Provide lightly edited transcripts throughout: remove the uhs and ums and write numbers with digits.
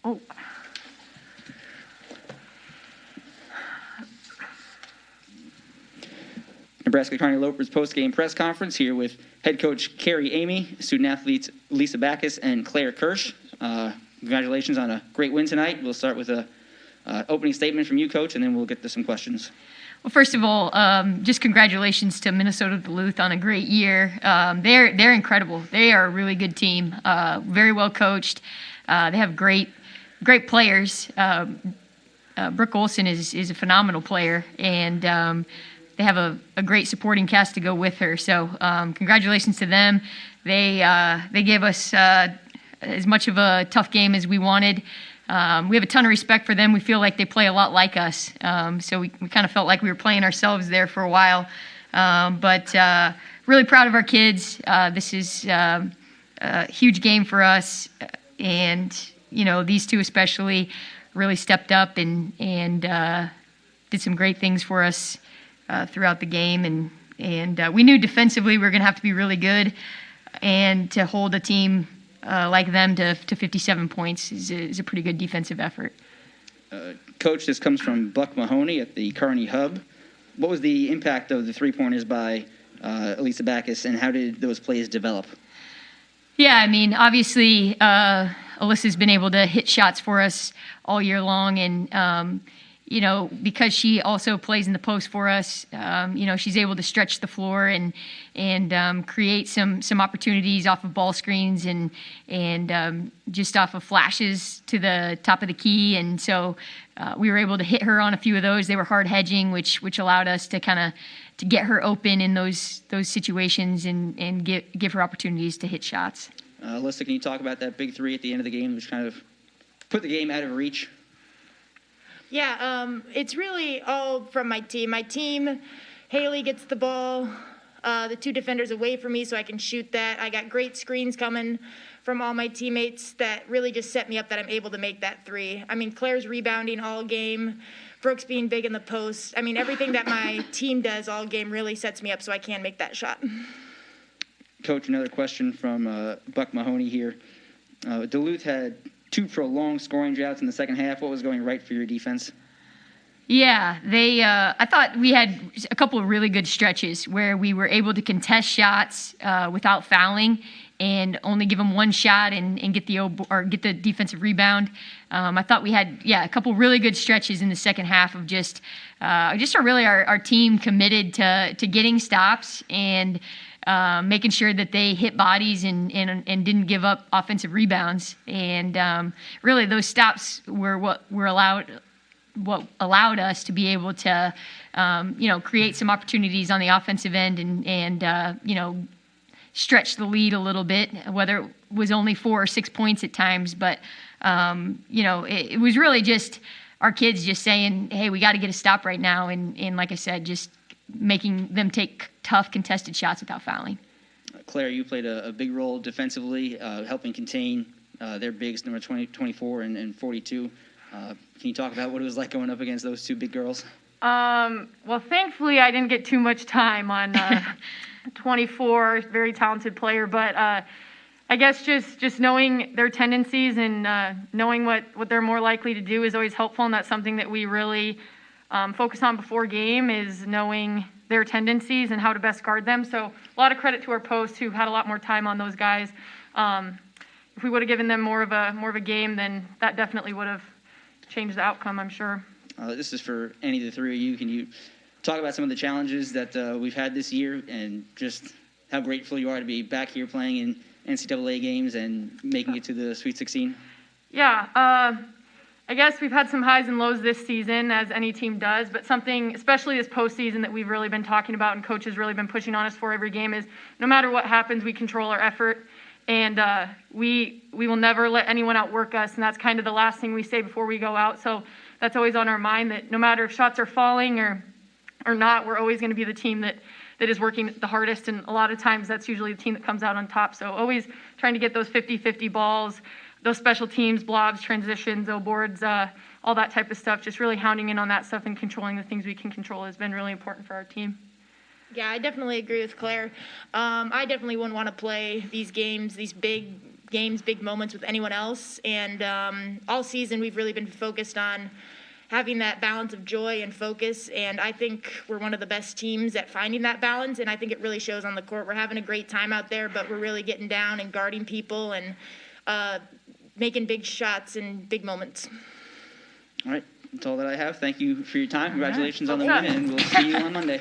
Oh. Nebraska Kearney Lopers post-game press conference here with head coach Carrie Amy, student athletes Lisa Backus and Claire Kirsch. Congratulations on a great win tonight. We'll start with a opening statement from you, Coach, and then we'll get to some questions. Well, first of all, just congratulations to Minnesota Duluth on a great year. They're incredible. They are a really good team, very well coached. They have great players. Brooke Olson is a phenomenal player, and they have a great supporting cast to go with her. So congratulations to them. They gave us as much of a tough game as we wanted. We have a ton of respect for them. We feel like they play a lot like us. So we kind of felt like we were playing ourselves there for a while. But really proud of our kids. This is a huge game for us. And, you know, these two especially really stepped up and did some great things for us throughout the game. And we knew defensively we were going to have to be really good. And to hold a team like them to 57 points is a pretty good defensive effort. Coach, this comes from Buck Mahoney at the Kearney Hub. What was the impact of the three-pointers by Lisa Backus, and how did those plays develop? Yeah, I mean, obviously, Alyssa's been able to hit shots for us all year long, and you know, because she also plays in the post for us, you know, she's able to stretch the floor and create some opportunities off of ball screens and just off of flashes to the top of the key. And so we were able to hit her on a few of those. They were hard hedging, which allowed us to kind of to get her open in those situations and give her opportunities to hit shots. Alyssa, can you talk about that big three at the end of the game, which kind of put the game out of reach? Yeah, it's really all from my team. My team, Haley gets the ball, the two defenders away from me so I can shoot that. I got great screens coming from all my teammates that really just set me up that I'm able to make that three. I mean, Claire's rebounding all game, Brooks being big in the post. I mean, everything that my team does all game really sets me up so I can make that shot. Coach, another question from Buck Mahoney here. Duluth had two prolonged scoring droughts in the second half. What was going right for your defense? Yeah, I thought we had a couple of really good stretches where we were able to contest shots without fouling and only give them one shot and get the defensive rebound. I thought we had a couple really good stretches in the second half of just our team committed to getting stops and making sure that they hit bodies and didn't give up offensive rebounds. And really those stops were what allowed us to be able to, create some opportunities on the offensive end and stretch the lead a little bit, whether it was only 4 or 6 points at times. But, it was really just our kids just saying, hey, we got to get a stop right now. And like I said, just making them take tough contested shots without fouling. Claire, you played a big role defensively, helping contain their bigs, number 24 and 42. Can you talk about what it was like going up against those two big girls? Well, thankfully, I didn't get too much time on 24, very talented player. But I guess just knowing their tendencies and knowing what they're more likely to do is always helpful, and that's something that we really focus on before game is knowing their tendencies and how to best guard them. So a lot of credit to our posts who had a lot more time on those guys. If we would have given them more of a game, then that definitely would have changed the outcome, I'm sure. This is for any of the three of you. Can you talk about some of the challenges that we've had this year and just how grateful you are to be back here playing in NCAA games and making it to the Sweet 16? Yeah, I guess we've had some highs and lows this season, as any team does, but something, especially this postseason, that we've really been talking about and coach has really been pushing on us for every game is no matter what happens, we control our effort. And we will never let anyone outwork us, and that's kind of the last thing we say before we go out. So that's always on our mind, that no matter if shots are falling or not, we're always going to be the team that is working the hardest, and a lot of times that's usually the team that comes out on top. So always trying to get those 50-50 balls, those special teams, blobs, transitions, O-boards, all that type of stuff, just really hounding in on that stuff and controlling the things we can control has been really important for our team. Yeah, I definitely agree with Claire. I definitely wouldn't want to play these games, these big games, big moments with anyone else. And all season, we've really been focused on having that balance of joy and focus. And I think we're one of the best teams at finding that balance. And I think it really shows on the court. We're having a great time out there, but we're really getting down and guarding people and making big shots in big moments. All right. That's all that I have. Thank you for your time. Congratulations on the win, and we'll see you on Monday.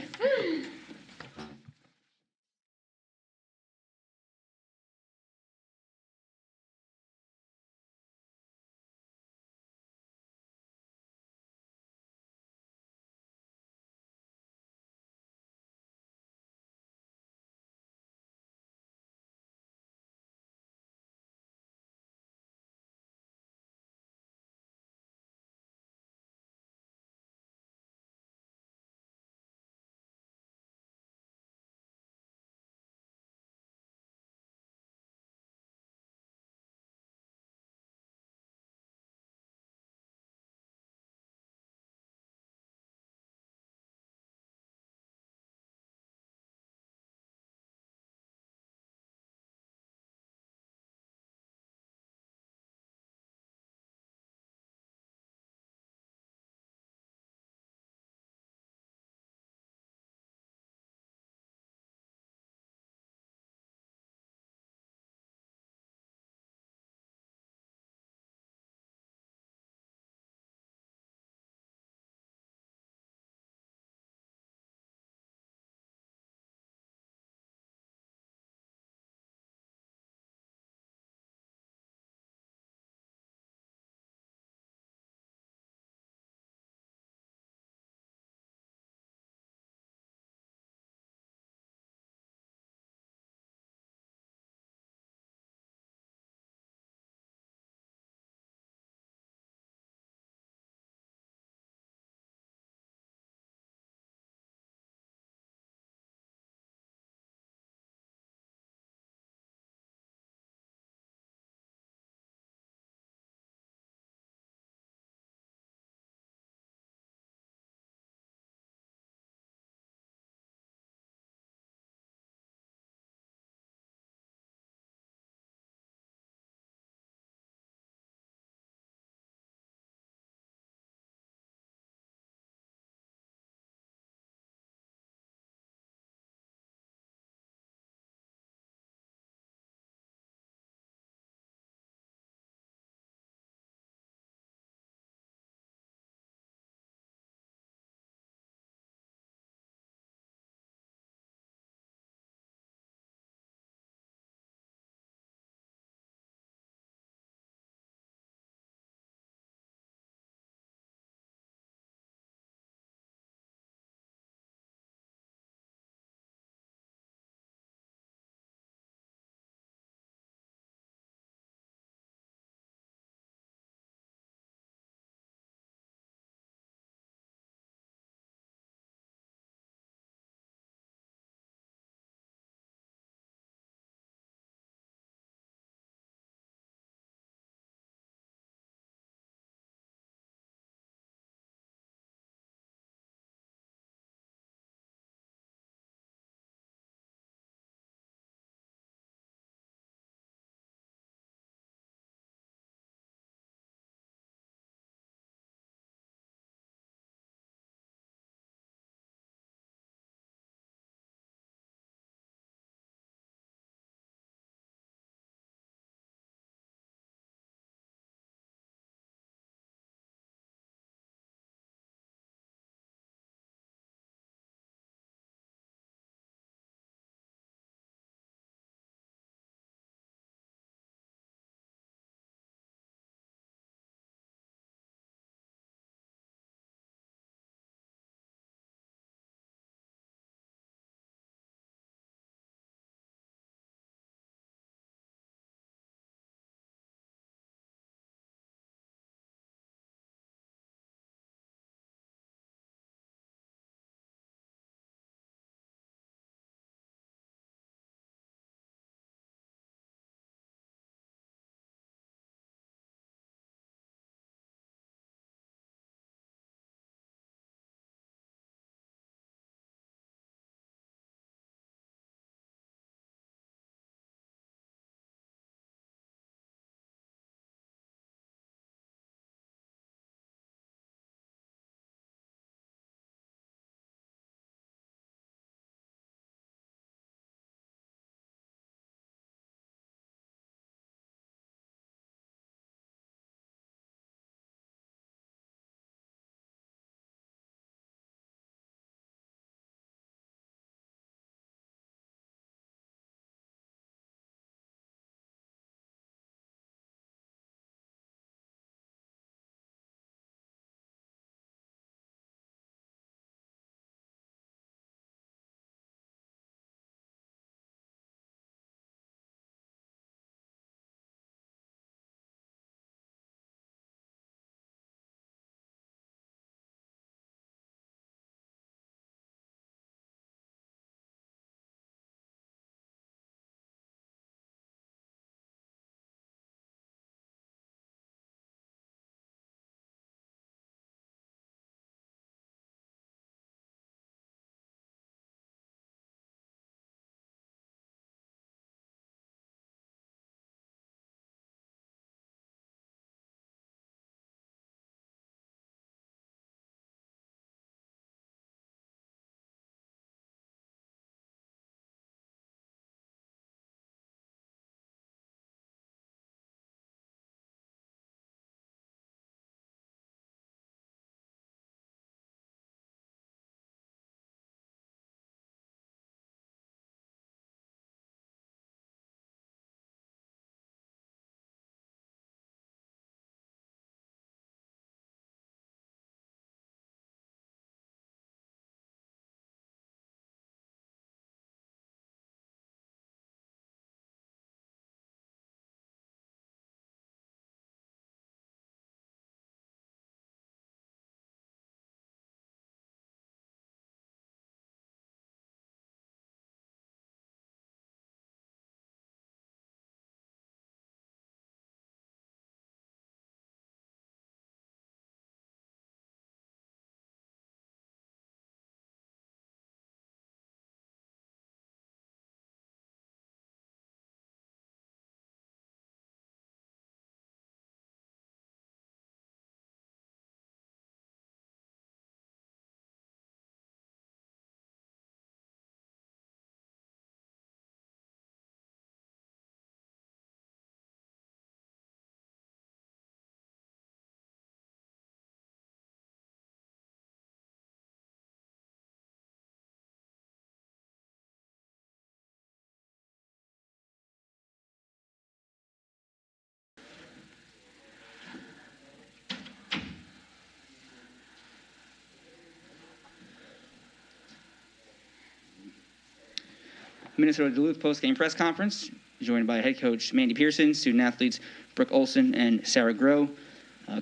Minnesota Duluth postgame press conference, joined by head coach Mandy Pearson, student athletes Brooke Olson and Sarah Groh.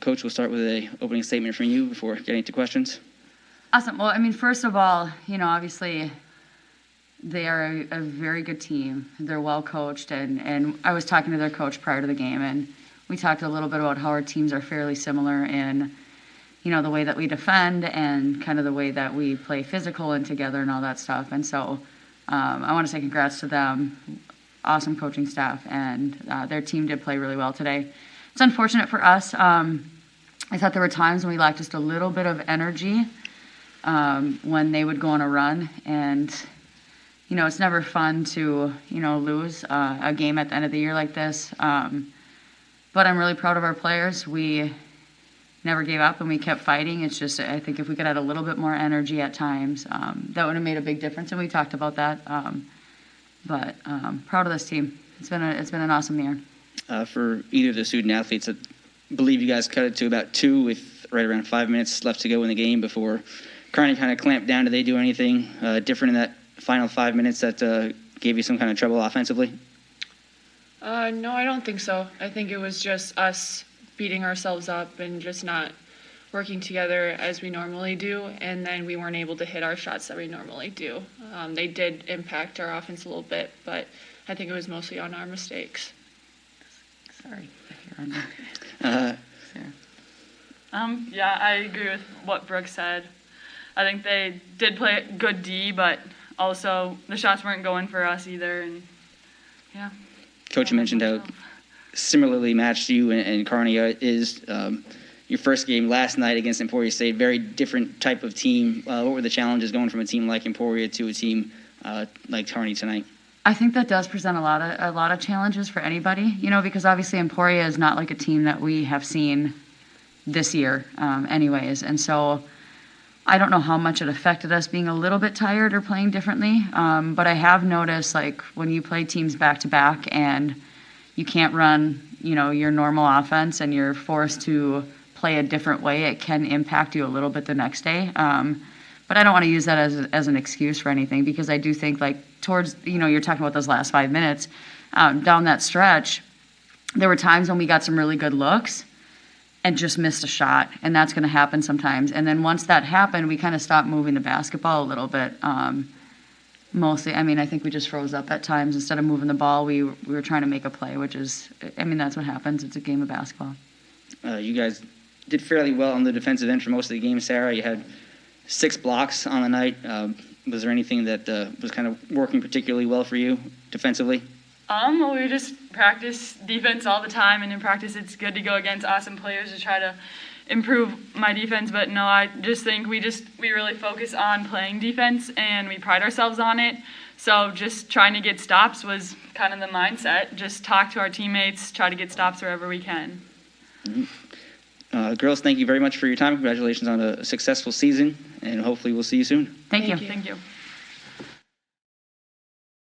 Coach, we'll start with an opening statement from you before getting to questions. Awesome. Well, I mean, first of all, obviously they are a very good team. They're well coached, and I was talking to their coach prior to the game, and we talked a little bit about how our teams are fairly similar in, the way that we defend and kind of the way that we play physical and together and all that stuff. And so I want to say congrats to them. Awesome coaching staff, and their team did play really well today. It's unfortunate for us. I thought there were times when we lacked just a little bit of energy when they would go on a run, and it's never fun to lose a game at the end of the year like this. But I'm really proud of our players. We never gave up and we kept fighting. It's just, I think if we could add a little bit more energy at times, that would have made a big difference, and we talked about that. But proud of this team. It's been an awesome year. For either of the student athletes, I believe you guys cut it to about 2 with right around 5 minutes left to go in the game before Kearney kind of clamped down. Did they do anything different in that final 5 minutes that gave you some kind of trouble offensively? No, I don't think so. I think it was just us beating ourselves up and just not working together as we normally do, and then we weren't able to hit our shots that we normally do. They did impact our offense a little bit, but I think it was mostly on our mistakes. Sorry. Yeah, I agree with what Brooke said. I think they did play good D, but also the shots weren't going for us either, and yeah. Coach, you mentioned how similarly matched you and Kearney is. Your first game last night against Emporia State, very different type of team. What were the challenges going from a team like Emporia to a team like Kearney tonight? I think that does present a lot of challenges for anybody, because obviously Emporia is not like a team that we have seen this year anyways. And so I don't know how much it affected us being a little bit tired or playing differently. But I have noticed, like, when you play teams back to back and you can't run, your normal offense and you're forced to play a different way, it can impact you a little bit the next day. But I don't want to use that as an excuse for anything, because I do think, like, towards, you're talking about those last 5 minutes, down that stretch, there were times when we got some really good looks and just missed a shot, and that's going to happen sometimes. And then once that happened, we kind of stopped moving the basketball a little bit. Mostly, I think we just froze up at times. Instead of moving the ball, we were trying to make a play, which is, that's what happens. It's a game of basketball. You guys did fairly well on the defensive end for most of the game, Sarah. You had 6 blocks on the night. Was there anything that was kind of working particularly well for you defensively? Well, we just practice defense all the time, and in practice it's good to go against awesome players to try to improve my defense. But no, I just think we really focus on playing defense, and we pride ourselves on it. So just trying to get stops was kind of the mindset. Just talk to our teammates, try to get stops wherever we can. Mm-hmm. Girls, thank you very much for your time. Congratulations on a successful season, and hopefully we'll see you soon. Thank you. Thank you.